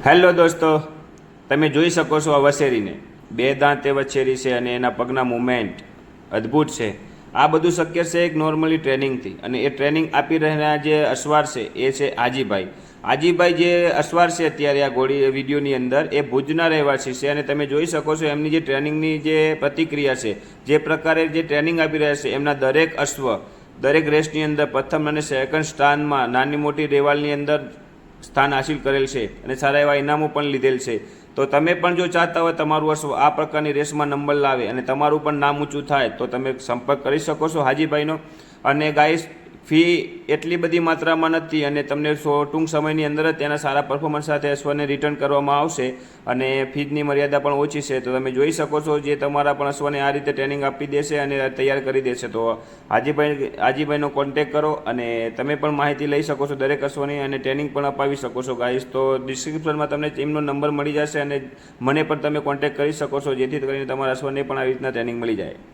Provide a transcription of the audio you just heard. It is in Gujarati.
હેલો દોસ્તો, તમે જોઈ શકો છો આ વછેરીને. બે દાંત એ વછેરી છે અને એના પગના મુવમેન્ટ અદ્ભુત છે. આ બધું શક્ય છે એક નોર્મલી ટ્રેનિંગથી. અને એ ટ્રેનિંગ આપી રહેલા જે અસવાર છે એ છે આજીભાઈ. આજીભાઈ જે અસવાર છે અત્યારે આ ઘોડી વિડીયોની અંદર, એ ભુજના રહેવાસી છે. અને તમે જોઈ શકો છો એમની જે ટ્રેનિંગની જે પ્રતિક્રિયા છે, જે પ્રકારે જે ટ્રેનિંગ આપી રહ્યા છે, એમના દરેક અશ્વ દરેક રેસની અંદર પ્રથમ અને સેકન્ડ સ્થાનમાં નાની મોટી રેવાલની અંદર સ્થાન હાસિલ કરેલ છે અને સારા એવા ઇનામો પણ લીધેલ છે. તો તમે પણ જો ચાહતા હોય તમારું અશ્વ આ પ્રકારની રેસમાં નંબર લાવે અને તમારું પણ નામ ઊંચું થાય તો તમે સંપર્ક કરી શકો છો હાજીભાઈનો. અને ગાઈસ, ફી એટલી બધી માત્રામાં નથી અને તમને ટૂંક સમયની અંદર જ તેના સારા પરફોર્મન્સ સાથે અશ્વને રિટર્ન કરવામાં આવશે. અને ફીની મર્યાદા પણ ઓછી છે. તો તમે જોઈ શકો છો જે તમારા પણ અશ્વને આ રીતે ટ્રેનિંગ આપી દેશે અને તૈયાર કરી દેશે. તો હાજીભાઈનો કોન્ટેક કરો અને તમે પણ માહિતી લઈ શકો છો દરેક અશ્વની અને ટ્રેનિંગ પણ અપાવી શકો છો ગાઈસ. તો ડિસ્ક્રિપ્શનમાં તમને એમનો નંબર મળી જશે અને મને પણ તમે કોન્ટેક કરી શકો છો, જેથી કરીને તમારા અશ્વને પણ આવી રીતના ટ્રેનિંગ મળી જાય.